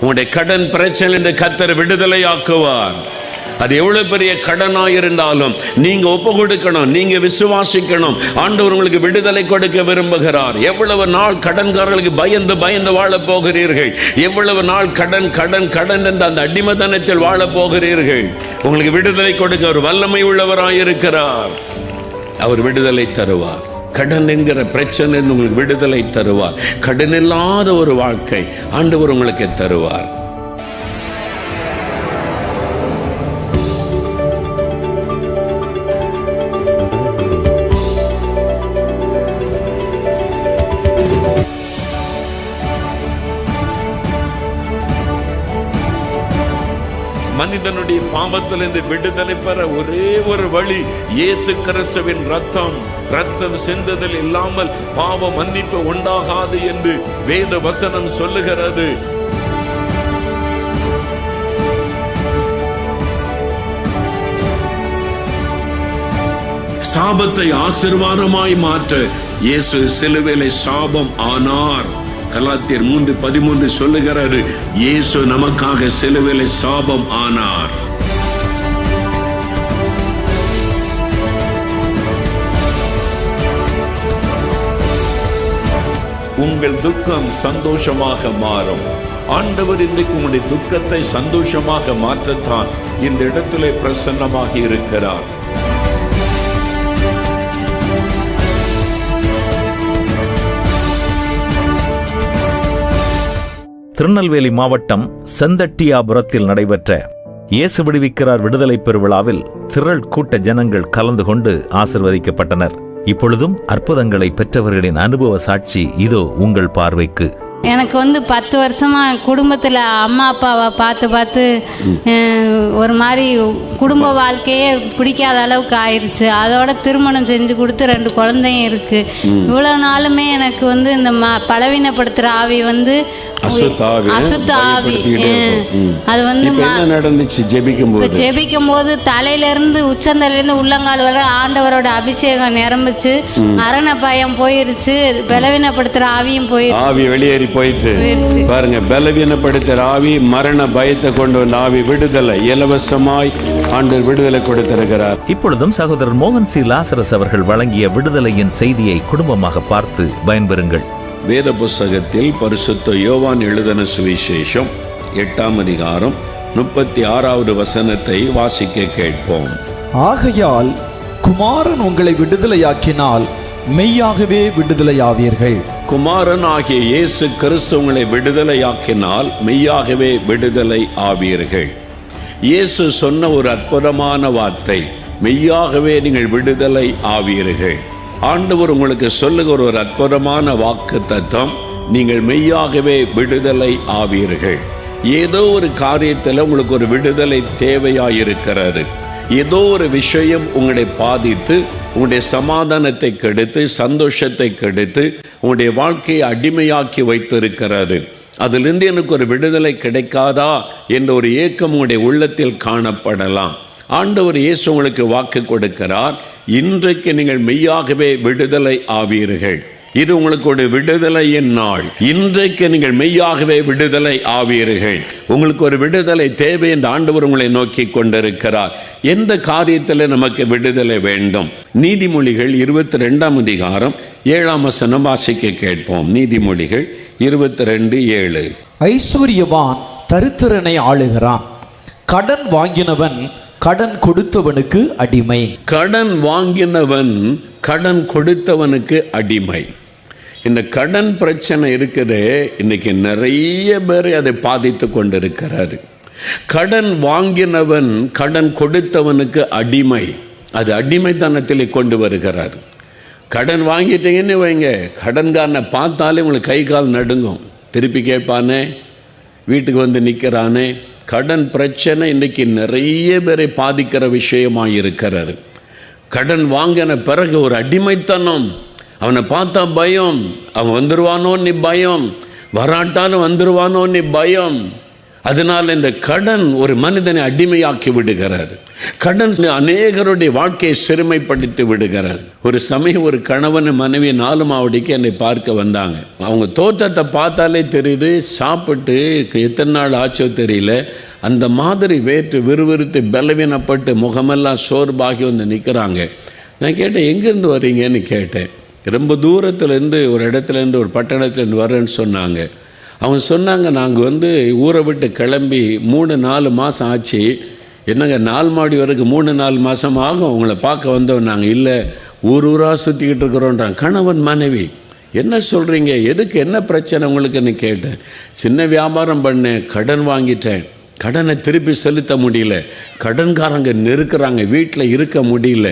உங்களுடைய கடன் பிரச்சனை கர்த்தர் விடுதலை ஆக்குவார். அது எவ்வளவு பெரிய கடனாயிருந்தாலும் நீங்க ஒப்பு கொடுக்கணும், நீங்க விசுவாசிக்கணும். ஆண்டவர் உங்களுக்கு விடுதலை கொடுக்க விரும்புகிறார். எவ்வளவு நாள் கடன்காரர்களுக்கு பயந்து பயந்து வாழ போகிறீர்கள்? எவ்வளவு நாள் கடன் கடன் கடன் என்ற அந்த அடிமைத்தனத்தில் வாழ போகிறீர்கள்? உங்களுக்கு விடுதலை கொடுக்க ஒரு வல்லமை உள்ளவராயிருக்கிறார். அவர் விடுதலை தருவார். கடன் என்கிற பிரச்சனை உங்களுக்கு விடுதலை தருவார். கடன் இல்லாத ஒரு வாழ்க்கை ஆண்டவர் உங்களுக்கு தருவார். மனிதனுடைய பாவத்திலிருந்து விடுதலை பெற ஒரே ஒரு வழி இயேசு கிறிஸ்துவின் ரத்தம். ரத்தம் சிந்துதல் இல்லாமல் பாவ மன்னிப்பு உண்டாகாது என்று வேத வசனம் சொல்லுகிறது. சாபத்தை ஆசீர்வாதமாய் மாற்ற இயேசு சிலுவையிலே சாபம் ஆனார். கலாத்தியர் 3:13 சொல்லுகிறாரு, இயேசு நமக்காக சிலுவையிலே சாபம் ஆனார். உங்கள் துக்கம் சந்தோஷமாக மாறும். ஆண்டவர் இன்றைக்கு உங்களுடைய துக்கத்தை சந்தோஷமாக மாற்றத்தான் இந்த இடத்திலே பிரசன்னமாக இருக்கிறார். திருநெல்வேலி மாவட்டம் செந்தட்டியாபுரத்தில் நடைபெற்ற இயேசு விடுவிக்கிறார் விடுதலை பெருவிழாவில் திரள் கூட்ட ஜனங்கள் கலந்து கொண்டு ஆசிர்வதிக்கப்பட்டனர். இப்பொழுதும் அற்புதங்களை பெற்றவர்களின் அனுபவ சாட்சி இதோ உங்கள் பார்வைக்கு. எனக்கு 10 வருஷமாக குடும்பத்தில் அம்மா அப்பாவை பார்த்து ஒரு மாதிரி குடும்ப வாழ்க்கையே பிடிக்காத அளவுக்கு ஆயிடுச்சு. அதோட திருமணம் செஞ்சு கொடுத்து 2 குழந்தையும் இருக்குது. இவ்வளோ நாளுமே எனக்கு இந்த பலவீனப்படுத்துகிற ஆவி அசுத்த ஆவி. அது நடந்துச்சு ஜெபிக்கும் போது தலையிலேருந்து உச்சந்தலையிலேருந்து உள்ளங்கால் வரை ஆண்டவரோட அபிஷேகம் நிரம்பிச்சு மரண பயம் போயிருச்சு. பலவீனப்படுத்துகிற ஆவியும் போயிருச்சு. போயிட்டு பாருங்க, பலவீனப்படுத்துற ஆவி, மரண பயத்தை கொண்டு வந்த ஆவி விடுதலை இலவசமாய் ஆண்டவர் விடுதலை கொடுத்திருக்கிறார். இப்பொழுதும் சகோதரர் மோகன் சி லாசரஸ் அவர்கள் வழங்கிய விடுதலையின் செய்தியை குடும்பமாக பார்த்து பயன்பெறுங்கள். வேத புஸ்தகத்தில் பரிசுத்த யோவான் எழுதின சுவிசேஷம் 8ஆம் அதிகாரம் 36வது வசனத்தை வாசிக்க கேட்போம். ஆகையால் குமாரன் உங்களை விடுதலையாக்கினால் மெய்யாகவே விடுதலையாவீர்கள். குமாரன் ஆகிய இயேசு கிறிஸ்து உங்களை விடுதலையாக்கினால் மெய்யாகவே விடுதலை ஆவீர்கள். இயேசு சொன்ன ஒரு அற்புதமான வார்த்தை, மெய்யாகவே நீங்கள் விடுதலை ஆவீர்கள். ஆண்டவர் உங்களுக்கு சொல்லுகிற ஒரு அற்புதமான வாக்கு தத்துவம், நீங்கள் மெய்யாகவே விடுதலை ஆவீர்கள். ஏதோ ஒரு காரியத்தில் உங்களுக்கு ஒரு விடுதலை தேவையாயிருக்கிறது. ஏதோ ஒரு விஷயம் உங்களை பாதித்து உங்களுடைய சமாதானத்தை கெடுத்து சந்தோஷத்தை கெடுத்து உங்களுடைய வாழ்க்கையை அடிமையாக்கி வைத்திருக்கிறது. அதிலிருந்து எனக்கு ஒரு விடுதலை கிடைக்காதா என்ற ஒரு ஏக்கம் உங்களுடைய உள்ளத்தில் காணப்படலாம். ஆண்டவர் இயேசு உங்களுக்கு வாக்கு கொடுக்கிறார், இன்றைக்கு நீங்கள் மெய்யாகவே விடுதலை ஆவீர்கள். இது உங்களுக்கு ஒரு விடுதலையின் நாள். இன்றைக்கு நீங்கள் மெய்யாகவே விடுதலை ஆவீர்கள். உங்களுக்கு ஒரு விடுதலை தேவை என்று ஆண்டவர் உங்களை நோக்கி கொண்டிருக்கிறார். எந்த காரியத்தில் நமக்கு விடுதலை வேண்டும்? நீதிமொழிகள் 22ஆம் அதிகாரம் 7ஆம் வசனம் வாசிக்க கேட்போம். நீதிமொழிகள் 22:7. ஐஸ்வர்யவான் தரித்திரனை ஆளுகிறான், கடன் வாங்கினவன் கடன் கொடுத்தவனுக்கு அடிமை. கடன் வாங்கினவன் கடன் கொடுத்தவனுக்கு அடிமை. இந்த கடன் பிரச்சனை இருக்குது, இன்னைக்கு நிறைய பேர் அதை பாதித்து கொண்டிருக்கிறாரு. கடன் வாங்கினவன் கடன் கொடுத்தவனுக்கு அடிமை. அது அடிமைத்தனத்தில் கொண்டு வருகிறார். கடன் வாங்கிட்டீங்கன்னு வைங்க, கடன்காரனை பார்த்தாலே உங்களுக்கு கை கால் நடுங்கும். திருப்பி கேட்பானே, வீட்டுக்கு வந்து நிற்கிறானே. கடன் பிரச்சனை இன்னைக்கு நிறைய பேரை பாதிக்கிற விஷயமாக இருக்கிறாரு. கடன் வாங்கின பிறகு ஒரு அடிமைத்தனம். அவனை பார்த்தா பயம், அவன் வந்துடுவானோ நீ பயம், வராட்டாலும் வந்துடுவானோ நீ பயம். அதனால் இந்த கடன் ஒரு மனிதனை அடிமையாக்கி விடுகிறது. கடன் அநேகருடைய வாழ்க்கையை சிறுமைப்படுத்தி விடுகிறது. ஒரு சமயம் ஒரு கணவன் மனைவி 4 மாவடிக்கு என்னை பார்க்க வந்தாங்க. அவங்க தோற்றத்தை பார்த்தாலே தெரியுது, சாப்பிட்டு எத்தனை நாள் ஆச்சோ தெரியல, அந்த மாதிரி வேற்று விறுவிறுத்து பலவீனப்பட்டு முகமெல்லாம் சோர்வாகி வந்து நிற்கிறாங்க. நான் கேட்டேன், எங்கேருந்து வர்றீங்கன்னு கேட்டேன். ரொம்ப தூரத்துலேருந்து ஒரு இடத்துலேருந்து ஒரு பட்டணத்துலேருந்து வர்றேன்னு சொன்னாங்க. அவங்க சொன்னாங்க, நாங்கள் வந்து ஊரை விட்டு கிளம்பி 3-4 மாதம் ஆச்சு. என்னங்க 4 மாடி வரைக்கும் 3-4 மாதம் ஆகும் உங்களை பார்க்க வந்தோம். நாங்கள் இல்லை, ஊராக சுற்றிக்கிட்டு இருக்கிறோன்றாங்க கணவன் மனைவி. என்ன சொல்கிறீங்க, எதுக்கு, என்ன பிரச்சனை உங்களுக்குன்னு கேட்டேன். சின்ன வியாபாரம் பண்ணேன், கடன் வாங்கிட்டேன், கடனை திருப்பி செலுத்த முடியல, கடன்காரங்க நெருக்கிறாங்க, வீட்டில் இருக்க முடியல,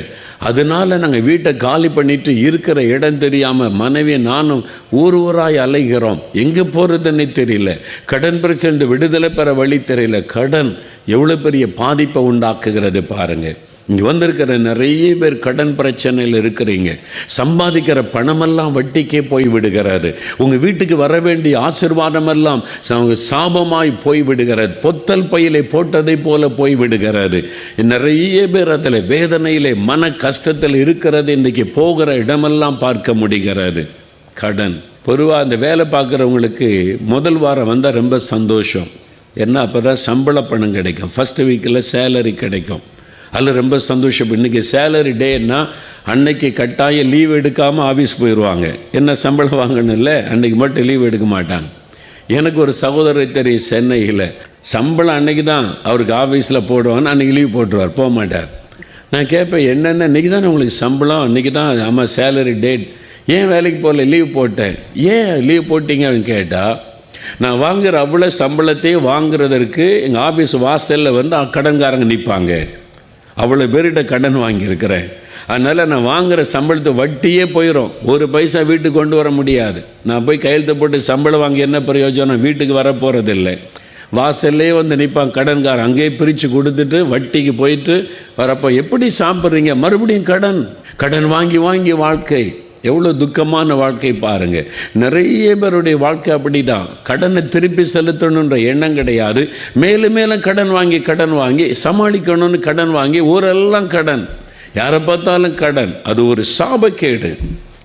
அதனால நாங்கள் வீட்டை காலி பண்ணிட்டு இருக்கிற இடம் தெரியாமல் மனைவி நானும் ஊராய் அலைகிறோம், எங்கே போகிறதுன்னு தெரியல, கடன் பிரச்சனை விடுதலை பெற வழி தெரியல. கடன் எவ்வளோ பெரிய பாதிப்பை உண்டாக்குகிறது பாருங்கள். இங்கே வந்திருக்கிற நிறைய பேர் கடன் பிரச்சனையில் இருக்கிறீங்க. சம்பாதிக்கிற பணமெல்லாம் வட்டிக்கே போய் விடுகிறது. உங்கள் வீட்டுக்கு வர வேண்டிய ஆசீர்வாதமெல்லாம் சாபமாய் போய் விடுகிறது. பொத்தல் பையிலே போட்டதை போல போய் விடுகிறது. நிறைய பேர் அதில் வேதனையிலே மன கஷ்டத்தில் இருக்கிறது. இன்றைக்கி போகிற இடமெல்லாம் பார்க்க முடிகிறது. கடன் பொதுவாக அந்த வேலை பார்க்குறவங்களுக்கு முதல் வாரம் வந்தால் ரொம்ப சந்தோஷம். ஏன்னா அப்போ தான் சம்பள பணம் கிடைக்கும், ஃபஸ்ட்டு வீக்கில் சேலரி கிடைக்கும். அதில் ரொம்ப சந்தோஷம். இன்றைக்கி சேலரி டேன்னா அன்னைக்கு கட்டாயம் லீவ் எடுக்காமல் ஆஃபீஸ் போயிடுவாங்க. என்ன சம்பளம் வாங்கணும் இல்லை, அன்றைக்கி மட்டும் லீவ் எடுக்க மாட்டாங்க. எனக்கு ஒரு சகோதரர் தெரியும், சென்னையில் சம்பளம் அன்றைக்கி தான் அவருக்கு ஆஃபீஸில் போடுவான்னு அன்றைக்கி லீவ் போட்டுருவார், போக மாட்டார். நான் கேட்பேன், என்னென்ன இன்றைக்கி தானே உங்களுக்கு சம்பளம், இன்றைக்கி தான் ஆமாம் சேலரி டேட், ஏன் வேலைக்கு போகல, லீவ் போட்டேன், ஏன் லீவ் போட்டிங்க அப்படின்னு கேட்டால், நான் வாங்குகிற அவ்வளோ சம்பளத்தையும் வாங்குறதற்கு எங்கள் ஆஃபீஸ் வாசலில் வந்து கடன்காரங்க நிற்பாங்க, அவ்வளோ பேர்கிட்ட கடன் வாங்கியிருக்கிறேன், அதனால் நான் வாங்குகிற சம்பளத்தை வட்டியே போயிடும், ஒரு பைசா வீட்டுக்கு கொண்டு வர முடியாது. நான் போய் கையெழுத்து போட்டு சம்பளம் வாங்கி என்ன பிரயோஜனம், வீட்டுக்கு வர போகிறதில்லை. வாசல்லே வந்து நிற்பான் கடன்காரன், அங்கேயே பிரித்து கொடுத்துட்டு வட்டிக்கு போயிட்டு வரப்போ எப்படி சாப்பிட்றீங்க, மறுபடியும் கடன், கடன் வாங்கி வாங்கி வாழ்க்கை எவ்வளோ துக்கமான வாழ்க்கை பாருங்கள். நிறைய பேருடைய வாழ்க்கை அப்படி தான். கடனை திருப்பி செலுத்தணுன்ற எண்ணம் கிடையாது, மேலும் மேலும் கடன் வாங்கி சமாளிக்கணும்னு கடன் வாங்கி ஊரெல்லாம் கடன், யாரை பார்த்தாலும் கடன். அது ஒரு சாபக்கேடு.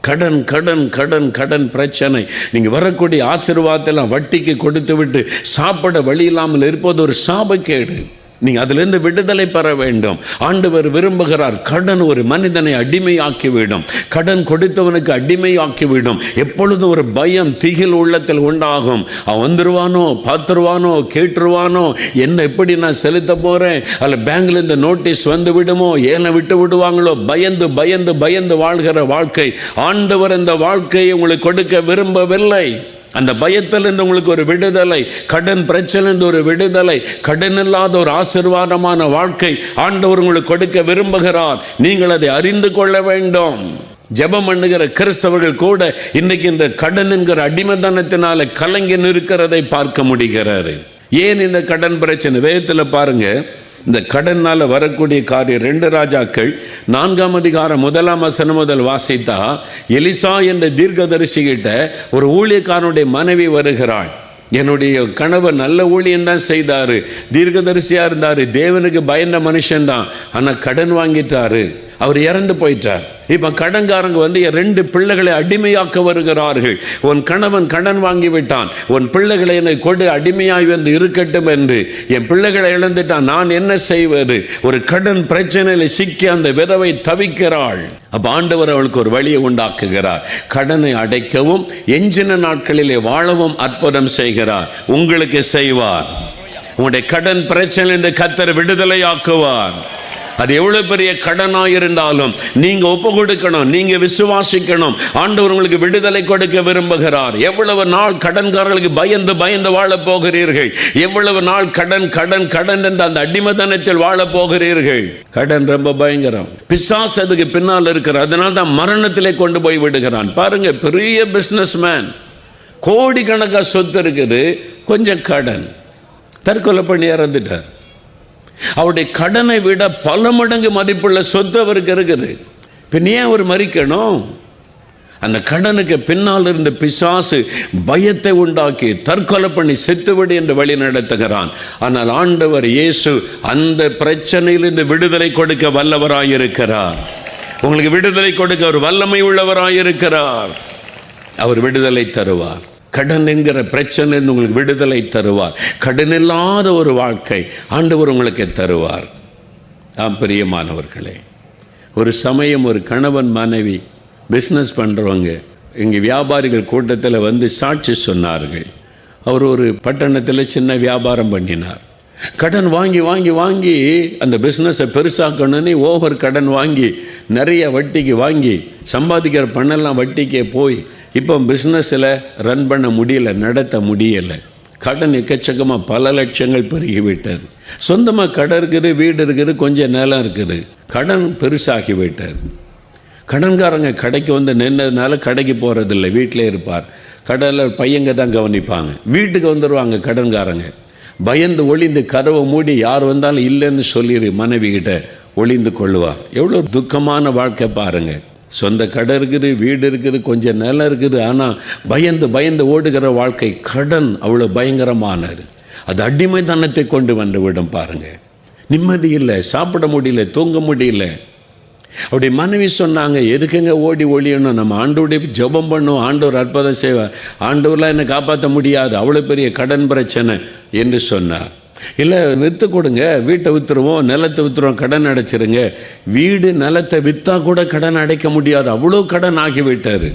கடன் கடன் கடன் கடன் பிரச்சனை. நீங்கள் வரக்கூடிய ஆசீர்வாதத்தெல்லாம் வட்டிக்கு கொடுத்து விட்டு சாப்பிட வழி இல்லாமல் இருப்பது ஒரு சாபக்கேடு. நீங்கள் அதிலிருந்து விடுதலை பெற வேண்டும். ஆண்டவர் விரும்புகிறார். கடன் ஒரு மனிதனை அடிமையாக்கிவிடும், கடன் கொடுத்தவனுக்கு அடிமையாக்கிவிடும். எப்பொழுதும் ஒரு பயம் திகில் உள்ளத்தில் உண்டாகும். அவன் வந்துருவானோ, பார்த்துருவானோ, கேட்டுருவானோ, என்ன எப்படி நான் செலுத்த போகிறேன், அதில் பேங்க்ல இந்த நோட்டீஸ் வந்து விடுமோ, ஏனை விட்டு விடுவாங்களோ, பயந்து பயந்து பயந்து வாழ்கிற வாழ்க்கை. ஆண்டவர் இந்த வாழ்க்கையை உங்களுக்கு கொடுக்க விரும்பவில்லை. அந்த பயத்திலிருந்து உங்களுக்கு ஒரு விடுதலை, கடன் பிரச்சனையிலிருந்து ஒரு விடுதலை, கடன் இல்லாத ஒரு ஆசீர்வாதமான வாழ்க்கை ஆண்டவர் உங்களுக்கு கொடுக்க விரும்புகிறார். நீங்கள் அதை அறிந்து கொள்ள வேண்டும். ஜெபம் பண்ணுகிற கிறிஸ்தவர்கள் கூட இன்னைக்கு இந்த கடன் என்கிற அடிமைத்தனத்தினால கலங்கி நிற்கிறதை பார்க்க முடிகிறது. ஏன் இந்த கடன் பிரச்சனை? வேதத்தில் பாருங்க, இந்த கடனால் வரக்கூடிய காரியம் 2 ராஜாக்கள் 4ஆம் அதிகாரம் 1ஆம் வசனம் முதல் வாசித்தா, எலிசா என்ற தீர்க்கதரிசிகிட்ட ஒரு ஊழியக்காரனுடைய மனைவி வருகிறாள். என்னுடைய கணவர் நல்ல ஊழியம்தான் செய்தார், தீர்க்கதரிசியாக இருந்தார், தேவனுக்கு பயந்த மனுஷன்தான், ஆனால் கடன் வாங்கிட்டாரு, அவர் இறந்து போயிட்டார். இப்போ கடன்காரங்க வந்து 2 பிள்ளைகளை அடிமையாக்க வருகிறார்கள். உன் கணவன் கடன் வாங்கிவிட்டான், உன் பிள்ளைகளை என்னை கொடு, அடிமையாய் வந்து இருக்கட்டும் என்று. என் பிள்ளைகளை இழந்துட்டான், நான் என்ன செய்வது? ஒரு கடன் பிரச்சனையில் சிக்கி அந்த விதவை தவிக்கிறாள். அப்போ ஆண்டவர் அவளுக்கு ஒரு வழியை உண்டாக்குகிறார். கடனை அடைக்கவும் எஞ்சின நாட்களிலே வாழவும் அற்புதம் செய்கிறார். உங்களுக்கு செய்வார். உங்களுடைய கடன் பிரச்சனை கர்த்தர் விடுதலை ஆக்குவார். அது எவ்வளவு பெரிய கடனாக இருந்தாலும் நீங்க ஒப்பு கொடுக்கணும், நீங்க விசுவாசிக்கணும். ஆண்டவர் உங்களுக்கு விடுதலை கொடுக்க விரும்புகிறார். எவ்வளவு நாள் கடன்காரர்களுக்கு பயந்து பயந்து வாழ போகிறீர்கள்? எவ்வளவு நாள் கடன் கடன் கடன் என்ற அந்த அடிமைத்தனத்தில் வாழ போகிறீர்கள்? கடன் ரொம்ப பயங்கரம். பிசாசு அதுக்கு பின்னால் இருக்கிறார். அதனால தான் மரணத்திலே கொண்டு போய் விடுகிறான். பாருங்க, பெரிய பிசினஸ் மேன், கோடிக்கணக்கான சொத்து இருக்குது, கொஞ்சம் கடன், தற்கொலை பண்ணி இறந்துட்டார். அவருடைய கடனை விட பல மடங்கு மதிப்புள்ள சொத்து அவருக்கு இருக்குது. பின் ஏன் அவர் மறிக்கணும்? அந்த கடனுக்கு பின்னால் இருந்து பிசாசு பயத்தை உண்டாக்கி தற்கொலை பண்ணி செத்துவிடு என்று வழி நடத்துகிறான். ஆனால் ஆண்டவர் இயேசு அந்த பிரச்சனையிலிருந்து விடுதலை கொடுக்க வல்லவராயிருக்கிறார். உங்களுக்கு விடுதலை கொடுக்க ஒரு வல்லமை உள்ளவராயிருக்கிறார். அவர் விடுதலை தருவார். கடன் என்கிற பிரச்சனையிலிருந்து உங்களுக்கு விடுதலை தருவார். கடன் இல்லாத ஒரு வாழ்க்கை ஆண்டவர் உங்களுக்கு தருவார். பிரியமானவர்களே, ஒரு சமயம் ஒரு கணவன் மனைவி பிஸ்னஸ் பண்ணுறவங்க இங்கே வியாபாரிகள் கூட்டத்தில் வந்து சாட்சி சொன்னார்கள். அவர் ஒரு பட்டணத்தில் சின்ன வியாபாரம் பண்ணினார். கடன் வாங்கி வாங்கி வாங்கி அந்த பிஸ்னஸை பெருசாக்கணுன்னு ஓவர் கடன் வாங்கி நிறைய வட்டிக்கு வாங்கி சம்பாதிக்கிற பணம்லாம் வட்டிக்கே போய் இப்போ பிஸ்னஸில் ரன் பண்ண முடியலை, நடத்த முடியலை. கடன் எக்கச்சக்கமாக பல லட்சங்கள் பெருகிவிட்டார். சொந்தமாக கடை இருக்குது, வீடு இருக்குது, கொஞ்சம் நிலம் இருக்குது. கடன் பெருசாகி விட்டார். கடன்காரங்க கடைக்கு வந்து நின்றதுனால கடைக்கு போகிறதில்ல, வீட்டிலே இருப்பார். கடையில் பையங்க தான் கவனிப்பாங்க. வீட்டுக்கு வந்துடுவாங்க கடன்காரங்க. பயந்து ஒளிந்து கதவை மூடி யார் வந்தாலும் இல்லைன்னு சொல்லிடு மனைவிக்கிட்ட ஒளிந்து கொள்ளுவார். எவ்வளோ துக்கமான வாழ்க்கை பாருங்கள். சொந்த கடை இருக்குது, வீடு இருக்குது, கொஞ்சம் நிலம் இருக்குது. ஆனால் பயந்து பயந்து ஓடுகிற வாழ்க்கை. கடன் அவ்வளோ பயங்கரமானது. அது அடிமைத்தனத்தை கொண்டு வந்து விடும் பாருங்கள். நிம்மதி இல்லை, சாப்பிட முடியல, தூங்க முடியல. அப்படி மனைவி சொன்னாங்க, எதுக்குங்க ஓடி ஒழியணும், நம்ம ஆண்டவருடைய ஜெபம் பண்ணும், ஆண்டவர் அற்புதம் செய்வார், ஆண்டவர்லாம் என்னை காப்பாற்ற முடியாது, அவ்வளோ பெரிய கடன் பிரச்சனை என்று சொன்னார். இல்லை, விற்று கொடுங்க, வீட்டை விற்றுருவோம், நிலத்தை விற்றுருவோம், கடன் அடைச்சிருங்க. வீடு நிலத்தை விற்றா கூட கடன் அடைக்க முடியாது, அவ்வளோ கடன் ஆகிவிட்டார்.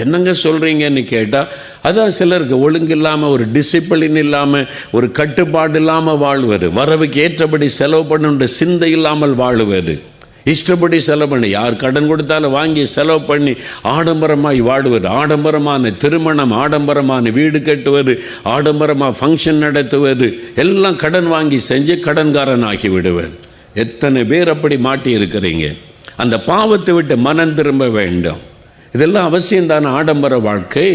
என்னங்க சொல்கிறீங்கன்னு கேட்டால், அதான் சிலருக்கு ஒழுங்கு இல்லாமல், ஒரு டிசிப்ளின் இல்லாமல், ஒரு கட்டுப்பாடு இல்லாமல் வாழ்வது, வரவுக்கு ஏற்றபடி செலவு பண்ணுன்ற சிந்தை இல்லாமல் வாழ்வது, இஷ்டப்படி செலவு பண்ணி யார் கடன் கொடுத்தாலும் வாங்கி செலவு பண்ணி ஆடம்பரமாய் வாடுவது, ஆடம்பரமான திருமணம், ஆடம்பரமான வீடு கட்டுவது, ஆடம்பரமாக ஃபங்க்ஷன் நடத்துவது, எல்லாம் கடன் வாங்கி செஞ்சு கடன்காரன் ஆகி விடுவது. எத்தனை பேர் அப்படி மாட்டி இருக்கிறீங்க? அந்த பாவத்தை விட்டு மனம் திரும்ப வேண்டும். இதெல்லாம் அவசியம்தான ஆடம்பர வாழ்க்கை.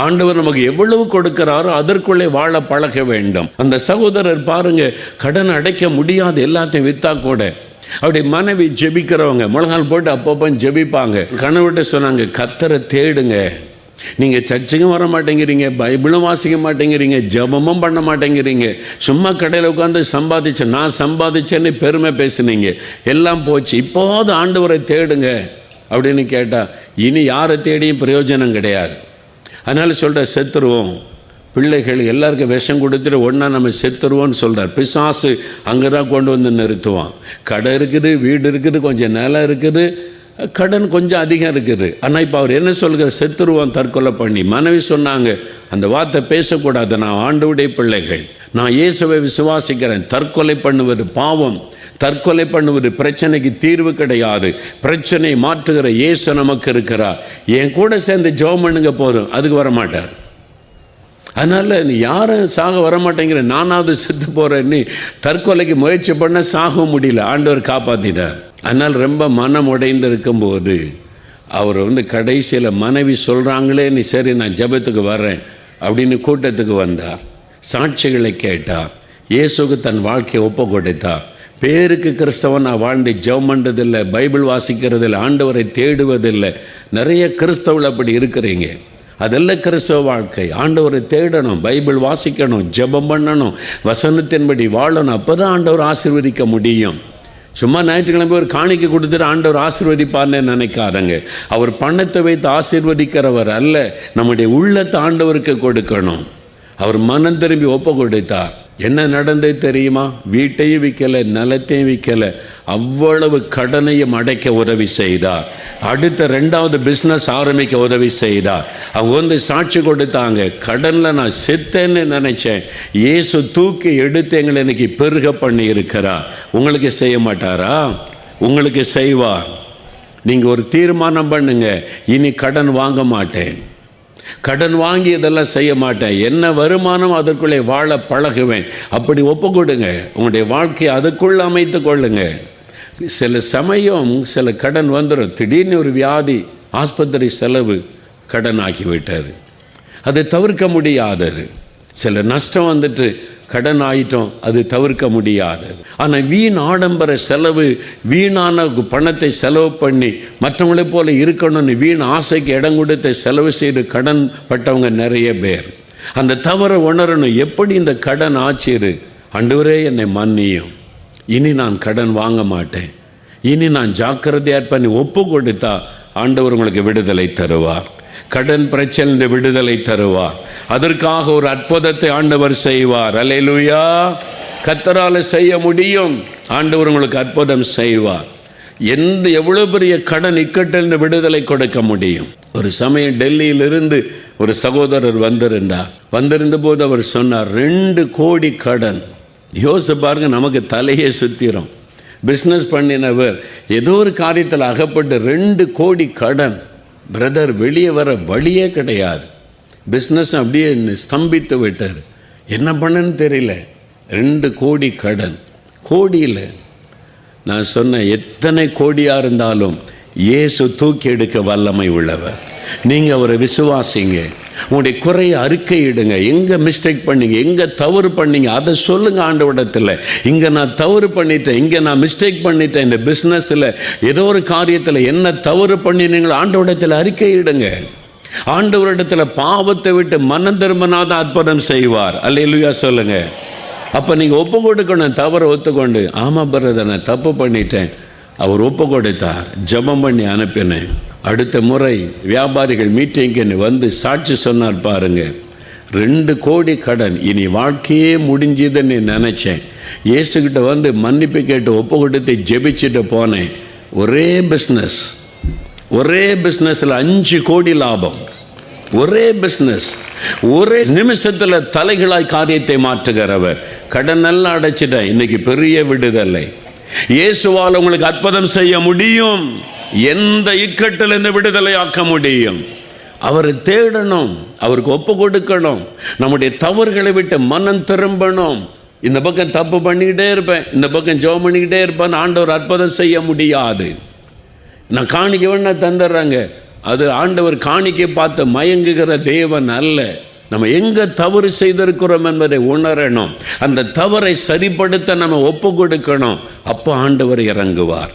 ஆண்டவர் நமக்கு எவ்வளவு கொடுக்கிறாரோ அதற்குள்ளே வாழ பழக வேண்டும். அந்த சகோதரர் பாருங்க, கடன் அடைக்க முடியாது, எல்லாத்தையும் விற்றா கூட. அப்படி மனைவி ஜெபிக்கிறவங்க முழங்கால் போட்டு அப்பப்போ ஜெபிப்பாங்க. கணவர்கிட்ட சொன்னாங்க, கர்த்தரை தேடுங்க. நீங்கள் சர்ச்சுக்கும் வர மாட்டேங்கிறீங்க, பைபிளும் வாசிக்க மாட்டேங்கிறீங்க, ஜெபமும் பண்ண மாட்டேங்கிறீங்க, சும்மா கடையில் உட்காந்து சம்பாதிச்சேன், நான் சம்பாதிச்சேன்னு பெருமை பேசுனீங்க, எல்லாம் போச்சு. இப்போது ஆண்டவரை தேடுங்க அப்படின்னு கேட்டால், இனி யாரை தேடியும் பிரயோஜனம் கிடையாது. அதனால் சொல்கிற செத்துருவோம், பிள்ளைகள் எல்லாருக்கும் விஷம் கொடுத்துட்டு ஒன்றா நம்ம செத்துருவோன்னு சொல்கிறார். பிசாசு அங்கே தான் கொண்டு வந்து நிறுத்துவான். கடை இருக்குது, வீடு இருக்குது, கொஞ்சம் நிலம் இருக்குது, கடன் கொஞ்சம் அதிகம் இருக்குது. ஆனால் இப்போ அவர் என்ன சொல்கிறார்? செத்துருவோம் தற்கொலை பண்ணி. மனைவி சொன்னாங்க, அந்த வார்த்தை பேசக்கூடாது, நான் ஆண்டவருடைய பிள்ளைகள், நான் இயேசுவை விசுவாசிக்கிறேன், தற்கொலை பண்ணுவது பாவம், தற்கொலை பண்ணுவது பிரச்சனைக்கு தீர்வு கிடையாது, பிரச்சனை மாற்றுகிற இயேசு நமக்கு இருக்கிறார், என் கூட சேர்ந்து ஜெபம் பண்ணுங்க போதும். அதுக்கு வரமாட்டார். அதனால் நீ யாரும் சாக வரமாட்டேங்கிற, நானாவது செத்து போகிறேன்னு தற்கொலைக்கு முயற்சி பண்ண சாக முடியல, ஆண்டவர் காப்பாற்றிட்டார். அதனால் ரொம்ப மனம் உடைந்து இருக்கும்போது அவர் கடைசியில் மனைவி சொல்கிறாங்களே, நீ சரி நான் ஜெபத்துக்கு வர்றேன் அப்படின்னு கூட்டத்துக்கு வந்தார். சாட்சிகளை கேட்டார். இயேசுக்கு தன் வாழ்க்கையை ஒப்பு கொடுத்தார். பேருக்கு கிறிஸ்தவன் நான் வாழ்ந்து ஜெபம் பண்ணுறதில்லை, பைபிள் வாசிக்கிறதில்லை, ஆண்டவரை தேடுவதில்லை. நிறைய கிறிஸ்தவர்கள் அப்படி இருக்கிறீங்க. அதெல்லாம் கிறிஸ்தவ வாழ்க்கை. ஆண்டவரை தேடணும், பைபிள் வாசிக்கணும், ஜெபம் பண்ணணும், வசனத்தின்படி வாழணும். அப்போ தான் ஆண்டவர் ஆசீர்வதிக்க முடியும். சும்மா ஞாயிற்றுக்கிழமை ஒரு காணிக்கை கொடுத்துட்டு ஆண்டவர் ஆசீர்வதிப்பார்னு நினைக்காதங்க. அவர் பணத்தை வைத்து ஆசீர்வதிக்கிறவர் அல்ல, நம்முடைய உள்ளத்தை ஆண்டவருக்கு கொடுக்கணும். அவர் மனம் திரும்பி ஒப்பு கொடுத்தார். என்ன நடந்தது தெரியுமா? வீட்டையும் விற்கலை, நிலத்தையும் விற்கலை, அவ்வளவு கடனையும் அடைக்க உதவி செய்தார். அடுத்த 2வது பிஸ்னஸ் ஆரம்பிக்க உதவி செய்தார். அவங்க சாட்சி கொடுத்தாங்க, கடனில் நான் செத்தேன்னு நினைச்சேன், இயேசு தூக்கி எடுத்து எங்களை இன்னைக்கு பெருக பண்ணி இருக்கிறார். உங்களுக்கு செய்ய மாட்டாரா? உங்களுக்கு செய்வார். நீங்கள் ஒரு தீர்மானம் பண்ணுங்க, இனி கடன் வாங்க மாட்டேன், கடன் வாங்கி இதெல்லாம் செய்ய மாட்டேன், என்ன வருமானம் அதற்குள்ளே வாழ பழகுவேன். அப்படி ஒப்பு கொடுங்க. உங்களுடைய வாழ்க்கையை அதுக்குள்ளே அமைத்து கொள்ளுங்க. சில சமயம் சில கடன் வந்துடும். திடீர்னு ஒரு வியாதி, ஆஸ்பத்திரி செலவு, கடன் ஆக்கிவிட்டார். அதை தவிர்க்க முடியாதது. சில நஷ்டம் வந்துட்டு கடன் ஆயிட்டோம், அது தவிர்க்க முடியாது. ஆனால் வீண் ஆடம்பர செலவு, வீணான பணத்தை செலவு பண்ணி மற்றவங்களைப் போல இருக்கணும்னு வீண் ஆசைக்கு இடம் கொடுத்து செலவு செய்து கடன் பட்டவங்க நிறைய பேர். அந்த தவறை உணரணும். எப்படி இந்த கடன் ஆச்சிரு, ஆண்டவரே என்னை மன்னியும், இனி நான் கடன் வாங்க மாட்டேன், இனி நான் ஜாக்கிரதையாக பண்ணி ஒப்பு கொடுத்தா ஆண்டவர் உங்களுக்கு விடுதலை தருவார். கடன் பிரச்சனை விடுதலை தருவார். அதற்காக ஒரு அற்புதத்தை ஆண்டவர் செய்வார். அல்லேலூயா. கர்த்தரால் செய்ய முடியும். ஆண்டவர் உங்களுக்கு அற்புதம் செய்வார். எவ்வளவு பெரிய கடன் இக்கட்டிலிருந்து விடுதலை கொடுக்க முடியும். ஒரு சமயம் டெல்லியிலிருந்து ஒரு சகோதரர் வந்திருந்த போது அவர் சொன்னார், 2 கோடி கடன். யோசிச்சு பாருங்க, நமக்கு தலையே சுத்திரும். பிஸ்னஸ் பண்ணினவர் ஏதோ ஒரு காரியத்தில் அகப்பட்டு 2 கோடி கடன். பிரதர், வெளியே வர வழியே கிடையாது. பிஸ்னஸ் அப்படியே ஸ்தம்பித்து விட்டார். என்ன பண்ணன்னு தெரியல. 2 கோடி கடன். கோடியில் நான் சொன்னேன், எத்தனை கோடியாக இருந்தாலும் இயேசு தூக்கி எடுக்க வல்லமை உள்ளவர். நீங்கள் அவரை விசுவாசிங்க. உங்களுடைய குறைய அறிக்கையிடுங்க. எங்கே மிஸ்டேக் பண்ணீங்க, எங்கே தவறு பண்ணீங்க, அதை சொல்லுங்கள் ஆண்டவரிடத்தில். இங்கே நான் தவறு பண்ணிட்டேன், இங்கே நான் மிஸ்டேக் பண்ணிட்டேன், இந்த பிஸ்னஸில் ஏதோ ஒரு காரியத்தில் என்ன தவறு பண்ணினீங்களோ ஆண்டவரிடத்தில் அறிக்கையிடுங்க. ஆண்டவரிடத்தில் பாவத்தை விட்டு மனம் திரும்பினாதான் அற்புதம் செய்வார். அல்லேலூயா சொல்லுங்க. அப்போ நீங்கள் ஒப்பு கொடுக்கணும். தவறை ஒத்துக்கொண்டு, ஆமாம் பிரதர் நான் தப்பு பண்ணிட்டேன். அவர் ஒப்பு கொடுத்தார். ஜெபம் பண்ணி அனுப்பினேன். அடுத்த முறை வியாபாரிகள் மீட்டிங்கு வந்து சாட்சி சொன்னார் பாருங்க, 2 கோடி கடன், இனி வாழ்க்கையே முடிஞ்சுதுன்னு நினச்சேன். இயேசுக்கிட்ட வந்து மன்னிப்பு கேட்டு ஒப்பு கொடுத்து ஜெபிச்சுட்டு போனேன். ஒரே பிஸ்னஸில் 5 கோடி லாபம். ஒரே பிஸ்னஸ், ஒரே நிமிஷத்தில் தலைகளாய் காரியத்தை மாற்றுகிறவர். கடன் எல்லாம் அடைச்சிட்டேன். இன்னைக்கு பெரிய விடுதலை. இயேசுவால் உங்களுக்கு அற்புதம் செய்ய முடியும். எந்த இக்கட்டிலிருந்து விடுதலை ஆக்க முடியும். அவரை தேடணும், அவருக்கு ஒப்பு கொடுக்கணும். நம்முடைய தவறுகளை விட்டு மனம் திரும்பணும். இந்த பக்கம் தப்பு பண்ணிக்கிட்டே இருப்பேன், இந்த பக்கம் ஜெபம் பண்ணிக்கிட்டே இருப்பேன், ஆண்டவர் அற்புதம் செய்ய முடியாது. நான் காணிக்க வேணா தந்துடுறாங்க. அது ஆண்டவர் காணிக்கை பார்த்து மயங்குகிற தேவன் அல்ல. நம்ம எங்கே தவறு செய்திருக்கிறோம் என்பதை உணரணும். அந்த தவறை சரிப்படுத்த நம்ம ஒப்பு கொடுக்கணும். அப்போ ஆண்டவர் இறங்குவார்.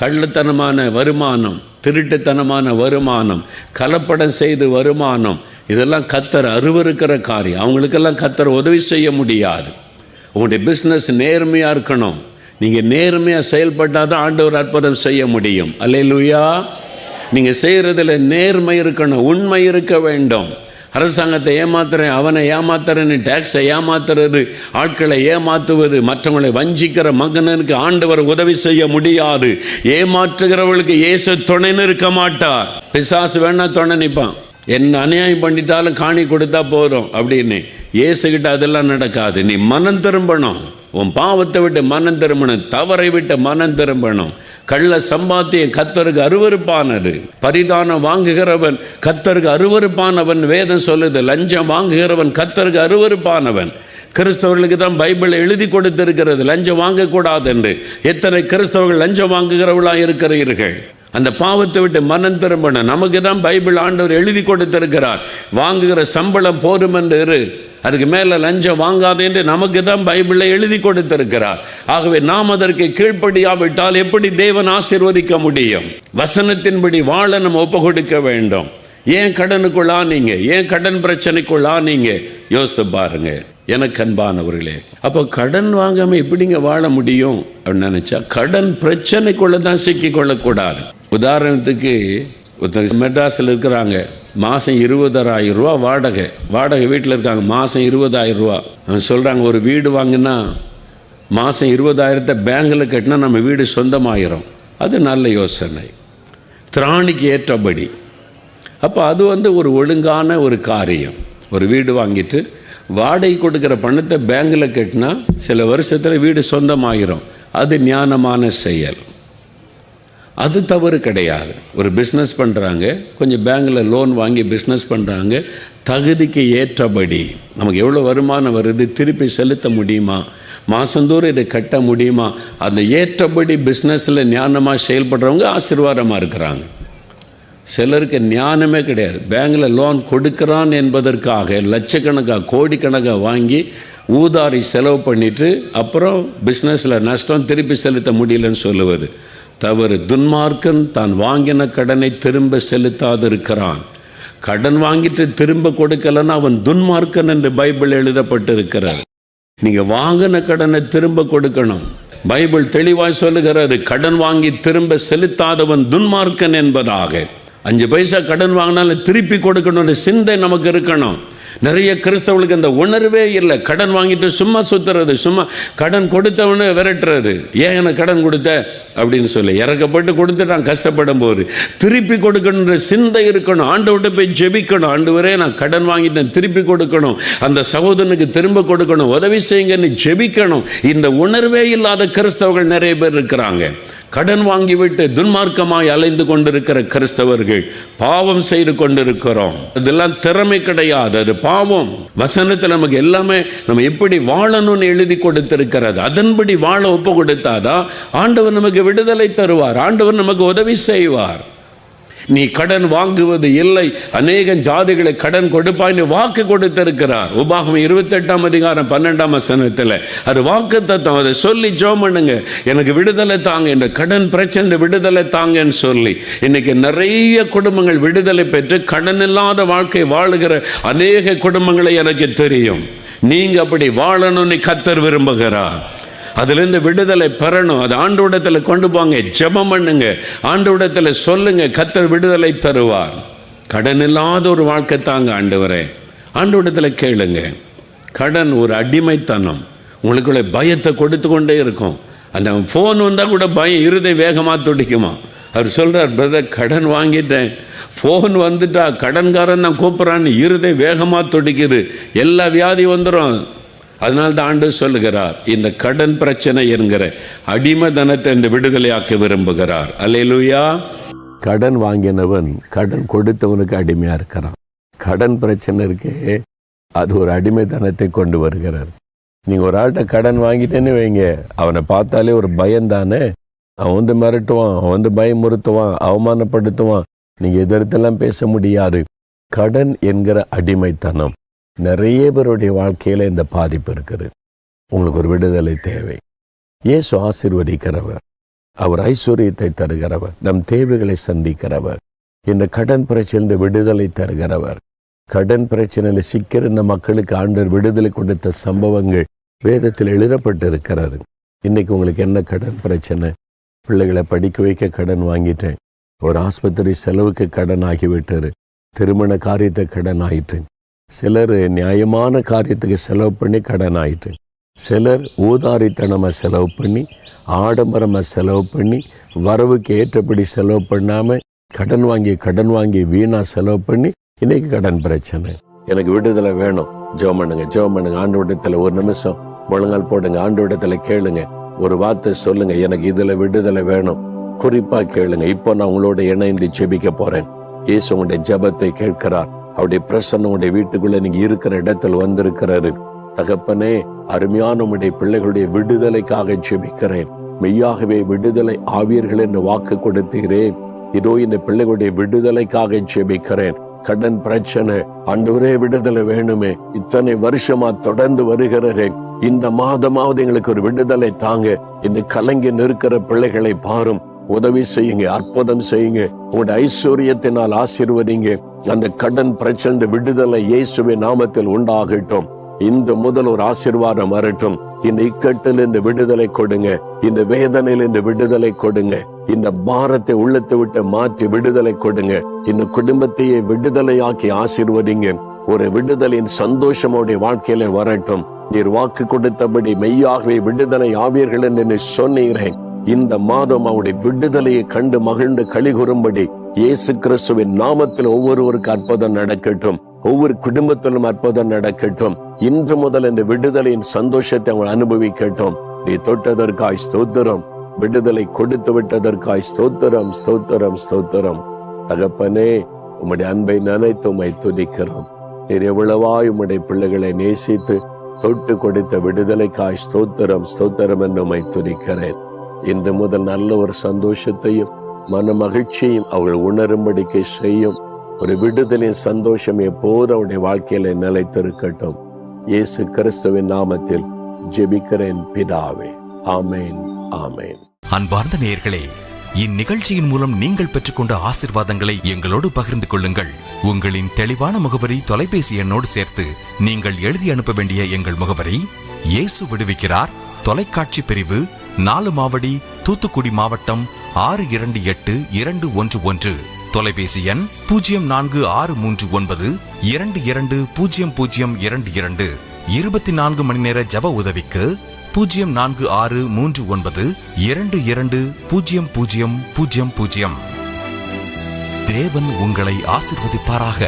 கள்ளத்தனமான வருமானம், திருட்டுத்தனமான வருமானம், கலப்படம் செய்து வருமானம், இதெல்லாம் கர்த்தர் அருவருக்கிற காரியம். அவங்களுக்கெல்லாம் கர்த்தர் உதவி செய்ய முடியாது. உங்களுடைய பிஸ்னஸ் நேர்மையாக இருக்கணும். நீங்கள் நேர்மையாக செயல்பட்டால் தான் ஆண்டவர் அற்புதம் செய்ய முடியும். அல்லேலூயா. நீங்கள் செய்கிறதுல நேர்மை இருக்கணும், உண்மை இருக்க வேண்டும். அரசாங்கத்தை ஏமாத்துறேன், அவனை ஏமாத்துறேன்னு டேக்ஸை ஏமாத்துறது, ஆட்களை ஏமாத்துவது, மற்றவங்களை வஞ்சிக்கிற மகனுக்கு ஆண்டவர் உதவி செய்ய முடியாது. ஏமாற்றுகிறவர்களுக்கு இயேசு துணை நிற்க மாட்டார். பிசாசு வேணா துணை நிற்பான். என்ன அநியாயம் பண்ணிட்டாலும் காணி கொடுத்தா போதும் அப்படின்னு. இயேசுகிட்ட அதெல்லாம் நடக்காது. நீ மனம் திரும்பணும். உன் பாவத்தை விட்டு மனம் திரும்பணும். தவறை விட்டு மனம் திரும்பணும். கள்ள சம்பாத்தியம் கர்த்தருக்கு அருவருப்பானது. பரிதானம் வாங்குகிறவன் கர்த்தருக்கு அருவருப்பானவன் வேதம் சொல்லுது. லஞ்சம் வாங்குகிறவன் கர்த்தருக்கு அருவருப்பானவன். கிறிஸ்தவர்களுக்கு தான் பைபிள் எழுதி கொடுத்திருக்கிறது லஞ்சம் வாங்கக்கூடாது என்று. எத்தனை கிறிஸ்தவர்கள் லஞ்சம் வாங்குகிறவர்களாக இருக்கிறீர்கள்? அந்த பாவத்தை விட்டு மனம் திரும்பணும். நமக்கு தான் பைபிள் ஆண்டவர் எழுதி கொடுத்திருக்கிறார். வாங்குகிற சம்பளம் போதும் என்று இரு, அதுக்கு மேலே லஞ்சம் வாங்காது என்று நமக்கு தான் பைபிளை எழுதி கொடுத்திருக்கிறார். ஆகவே நாம் அதற்கு கீழ்ப்படியாவிட்டால் எப்படி தேவன் ஆசீர்வதிக்க முடியும்? வசனத்தின்படி வாழ நம்ம ஒப்பு கொடுக்க வேண்டும். ஏன் கடனுக்குள்ளா நீங்க, ஏன் கடன் பிரச்சனைக்குள்ளா நீங்க யோசித்து பாருங்க. எனக்கு அன்பானவர்களே, அப்போ கடன் வாங்காம எப்படிங்க வாழ முடியும் அப்படின்னு நினைச்சா கடன் பிரச்சனைக்குள்ள தான் சிக்கிக்கொள்ளக்கூடாது. உதாரணத்துக்கு மெட்ராஸில் இருக்கிறாங்க, மாதம் 20,000 ரூபா வாடகை வீட்டில் இருக்காங்க, மாதம் 20,000 ரூபா. சொல்கிறாங்க ஒரு வீடு வாங்கினா மாதம் 20,000 பேங்கில் கட்டினா நம்ம வீடு சொந்தமாயிரும். அது நல்ல யோசனை, திராணிக்கு ஏற்றபடி. அப்போ அது ஒரு ஒழுங்கான ஒரு காரியம். ஒரு வீடு வாங்கிட்டு வாடகை கொடுக்குற பணத்தை பேங்கில் கட்டினா சில வருஷத்தில் வீடு சொந்தமாயிரும். அது ஞானமான செயல், அது தவறு கிடையாது. ஒரு பிஸ்னஸ் பண்ணுறாங்க, கொஞ்சம் பேங்கில் லோன் வாங்கி பிஸ்னஸ் பண்ணுறாங்க, தகுதிக்கு ஏற்றபடி நமக்கு எவ்வளோ வருமானம் வருது திருப்பி செலுத்த முடியுமா, மாதந்தோறும் இதை கட்ட முடியுமா, அந்த ஏற்றபடி பிஸ்னஸில் ஞானமாக செயல்படுறவங்க ஆசீர்வாதமாக இருக்கிறாங்க. சிலருக்கு ஞானமே கிடையாது. பேங்கில் லோன் கொடுக்குறான் என்பதற்காக லட்சக்கணக்காக கோடிக்கணக்காக வாங்கி ஊதாரி செலவு பண்ணிட்டு அப்புறம் பிஸ்னஸில் நஷ்டம் திருப்பி செலுத்த முடியலன்னு சொல்லுவார். தவறு. துன்மார்க்கன் தான் வாங்கின கடனை திரும்ப செலுத்தாதிருக்கிறான். கடன் வாங்கிட்டு திரும்ப கொடுக்கலன்னா அவன் துன்மார்க்கன் என்று பைபிள் எழுதப்பட்டிருக்கிறார். நீங்கள் வாங்கின கடனை திரும்ப கொடுக்கணும். பைபிள் தெளிவாய் சொல்லுகிறாரு, கடன் வாங்கி திரும்ப செலுத்தாதவன் துன்மார்க்கன் என்பதாக. 5 பைசா கடன் வாங்கினாலும் திருப்பி கொடுக்கணும்னு சிந்தை நமக்கு இருக்கணும். நிறைய கிறிஸ்தவர்களுக்கு அந்த உணர்வே இல்லை. கடன் வாங்கிட்டு சும்மா சுத்துறது, சும்மா கடன் கொடுத்தவனு விரட்டுறது. ஏன் எனக்கு கடன் கொடுத்த அப்படின்னு சொல்லி இறக்கப்பட்டு கொடுத்துட்டான். கஷ்டப்படும் போது திருப்பி கொடுக்கணுன்ற சிந்தை இருக்கணும். ஆண்டவர்கிட்ட போய் ஜெபிக்கணும், ஆண்டவரே நான் கடன் வாங்கிட்டேன் திருப்பி கொடுக்கணும், அந்த சகோதரனுக்கு திரும்ப கொடுக்கணும், உதவி செய்யுங்கன்னு ஜெபிக்கணும். இந்த உணர்வே இல்லாத கிறிஸ்தவர்கள் நிறைய பேர் இருக்கிறாங்க. கடன் வாங்கிவிட்டு துன்மார்க்கமாய் அலைந்து கொண்டிருக்கிற கிறிஸ்தவர்கள் பாவம் செய்து கொண்டிருக்கிறோம். இதெல்லாம் திறமை கிடையாது, அது பாவம். வசனத்தில் நமக்கு எல்லாமே நம்ம எப்படி வாழணும்னு எழுதி கொடுத்திருக்கிறது. அதன்படி வாழ ஒப்பு கொடுத்தாதான் ஆண்டவர் நமக்கு விடுதலை தருவார், ஆண்டவர் நமக்கு உதவி செய்வார். நீ கடன் வாங்குவது இல்லை, அநேக ஜாதிகளை கடன் கொடுப்பாய்னு வாக்கு கொடுத்திருக்கிறார். உபாகமம் 28ஆம் அதிகாரம் 12ஆம் வசனத்தில் அது வாக்கு தத்துவம். அதை சொல்லி ஜெபம் பண்ணுங்க, எனக்கு விடுதலை தாங்க, இந்த கடன் பிரச்சனை விடுதலை தாங்கன்னு சொல்லி. இன்னைக்கு நிறைய குடும்பங்கள் விடுதலை பெற்று கடன் இல்லாத வாழ்க்கை வாழுகிற அநேக குடும்பங்களை எனக்கு தெரியும். நீங்க அப்படி வாழணும்னு கர்த்தர் விரும்புகிறார். அதிலிருந்து விடுதலை பெறணும். அது ஆண்டவரிடத்தில் கொண்டு போங்க, ஜெபம் பண்ணுங்க, ஆண்டவரிடத்தில் சொல்லுங்க, கர்த்தர் விடுதலை தருவார். கடன் இல்லாத ஒரு வாழ்க்கை தாங்க ஆண்டவரே. ஆண்டவரிடத்தில் கேளுங்க. கடன் ஒரு அடிமைத்தனம், உங்களுக்குள்ள பயத்தை கொடுத்து கொண்டே இருக்கும். அந்த ஃபோன் வந்தால் கூட பயம், இருதயம் வேகமாக துடிக்குமா. அவர் சொல்கிறார், பிரதர் கடன் வாங்கிட்டேன், ஃபோன் வந்துட்டா கடன்காரன் தான் கூப்பிட்றான்னு இருதயம் வேகமாக துடிக்குது, எல்லா வியாதி வந்துடும். அதனால தான் ஆண்டவர் சொல்லுகிறார், இந்த கடன் பிரச்சனை என்கிற அடிமைத்தனத்தை இந்த விடுதலையாக்க விரும்புகிறார். அல்லேலூயா. கடன் வாங்கினவன் கடன் கொடுத்தவனுக்கு அடிமையாக இருக்கிறான். கடன் பிரச்சனை இருக்கே, அது ஒரு அடிமைத்தனத்தை கொண்டு வருகிறார். நீங்கள் ஒரு ஆள்கிட்ட கடன் வாங்கிட்டேன்னு வைங்க, அவனை பார்த்தாலே ஒரு பயந்தானே. அவன் வந்து மிரட்டுவான், அவன் வந்து பயமுறுத்துவான், அவமானப்படுத்துவான். நீங்கள் எதிர்த்தெல்லாம் பேச முடியாது. கடன் என்கிற அடிமைத்தனம் நிறைய பேருடைய வாழ்க்கையில் இந்த பாதிப்பு இருக்குது. உங்களுக்கு ஒரு விடுதலை தேவை. இயேசு ஆசீர்வதிக்கிறவர், அவர் ஐஸ்வர்யத்தை தருகிறவர், நம் தேவைகளை சந்திக்கிறவர், இந்த கடன் பிரச்சனை விடுதலை தருகிறவர். கடன் பிரச்சனையில் சிக்கிற இந்த மக்களுக்கு ஆண்டவர் விடுதலை கொடுத்த சம்பவங்கள் வேதத்தில் எழுதப்பட்டிருக்கிறது. இன்னைக்கு உங்களுக்கு என்ன கடன் பிரச்சனை? பிள்ளைகளை படிக்க வைக்க கடன் வாங்கிட்டேன், ஒரு ஆஸ்பத்திரி செலவுக்கு கடன் ஆகிவிட்டாரு, திருமண காரியத்தை கடன் ஆயிட்டு, சிலர் நியாயமான காரியத்துக்கு செலவு பண்ணி கடன் ஆயிட்டு, சிலர் ஊதாரித்தனமாக செலவு பண்ணி, ஆடம்பரமாக செலவு பண்ணி, வரவுக்கு ஏற்றபடி செலவு பண்ணாமல் கடன் வாங்கி வீணாக செலவு பண்ணி இன்னைக்கு கடன் பிரச்சனை. எனக்கு விடுதலை வேணும். ஜெபம் பண்ணுங்க. ஆண்டவரிடத்தில் ஒரு நிமிஷம் முழங்கால் போடுங்க, ஆண்டவரிடத்தில் கேளுங்க, ஒரு வார்த்தை சொல்லுங்க, எனக்கு இதில் விடுதலை வேணும். குறிப்பாக கேளுங்க. இப்போ நான் உங்களோட இணைந்து ஜெபிக்க போகிறேன். இயேசு உங்களுடைய ஜெபத்தை கேட்கிறார். அவருடைய பிரசன்னம் உடைய வீட்டுக்குள்ள நீங்க இருக்கிற இடத்தில் வந்திருக்கிறாரு. தகப்பனே, அருமையான உடைய பிள்ளைகளுடைய விடுதலைக்காக ஜெபிக்கிறேன். மெய்யாகவே விடுதலை ஆவீர்கள் என்று வாக்கு கொடுத்தீரேன். இதோ இந்த பிள்ளைகளுடைய விடுதலைக்காக ஜெபிக்கிறேன். கடன் பிரச்சனை, ஆண்டவரே விடுதலை வேணுமே, இத்தனை வருஷமா தொடர்ந்து வருகிறேன், இந்த மாதமாவது எங்களுக்கு ஒரு விடுதலை தாங்க. இந்த கலங்கி நிற்கிற பிள்ளைகளை பாரும், உதவி செய்யுங்க, அற்புதம் செய்யுங்க, உங்களுடைய ஐஸ்வர்யத்தினால் ஆசீர்வதிங்க. அந்த கடன் பிரச்சனை விடுதலை இயேசுவின் நாமத்தில் உண்டாகட்டும். இந்த முதல் ஒரு ஆசீர்வாதம் வரட்டும். இந்த இக்கட்டில் இந்த விடுதலை கொடுங்க, இந்த வேதனையில் இந்த விடுதலை கொடுங்க, இந்த பாரத்தை உள்ளத்தை விட்டு மாற்றி விடுதலை கொடுங்க. இந்த குடும்பத்தையே விடுதலையாக்கி ஆசீர்வதிங்க. ஒரு விடுதலின் சந்தோஷமுடைய வாழ்க்கையில வரட்டும். நீர் வாக்கு கொடுத்தபடி மெய்யாகவே விடுதலை ஆவீர்கள் என்று சொன்னீரேன். இந்த மாதம் அவருடைய விடுதலையை கண்டு மகிழ்ந்து களிகூறும்படி இயேசு கிறிஸ்துவின் நாமத்தில் ஒவ்வொருவருக்கு அற்புதம் நடக்கட்டும். ஒவ்வொரு குடும்பத்திலும் அற்புதம் நடக்கட்டும். இன்று முதல் இந்த விடுதலையின் சந்தோஷத்தை அவங்க அனுபவிக்கட்டும். நீ தொட்டதற்காய் ஸ்தோத்திரம், விடுதலை கொடுத்து விட்டதற்காய் ஸ்தோத்திரம், ஸ்தோத்திரம், ஸ்தோத்திரம். தகப்பனே, உம்முடைய அன்பை நினைத்து உம்மை துதிக்கிறோம். நீர் எவ்வளவாய் உம்முடைய பிள்ளைகளை நேசித்து தொட்டு கொடுத்த விடுதலைக்காய் ஸ்தோத்திரம், ஸ்தோத்திரம் என்று உம்மை துதிக்கிறேன். இந்த முதல் நல்ல ஒரு சந்தோஷத்தையும் மன மகிழ்ச்சியும் அவர்கள் உணரும்படிக்கை செய்யும். ஒரு விடுதலின் சந்தோஷம் எப்போது அவருடைய வாழ்க்கையில நிலைத்திருக்கட்டும். இயேசு கிறிஸ்துவின் நாமத்தில் ஜெபிக்கிறேன் பிதாவே. ஆமேன், ஆமேன். அன்பார்ந்த நேயர்களே, இந்நிகழ்ச்சியின் மூலம் நீங்கள் பெற்றுக்கொண்ட ஆசீர்வாதங்களை எங்களோடு பகிர்ந்து கொள்ளுங்கள். உங்களின் தெளிவான முகவரி தொலைபேசி எண்ணோடு சேர்த்து நீங்கள் எழுதி அனுப்ப வேண்டிய எங்கள் முகவரி: இயேசு விடுவிக்கிறார், தொலைக்காட்சி பிரிவு, 4 மாவடி, தூத்துக்குடி மாவட்டம் 628211. தொலைபேசி எண் 046392200022. 24 மணி நேர ஜப உதவிக்கு 046392200000. தேவன் உங்களை ஆசீர்வதிப்பாராக.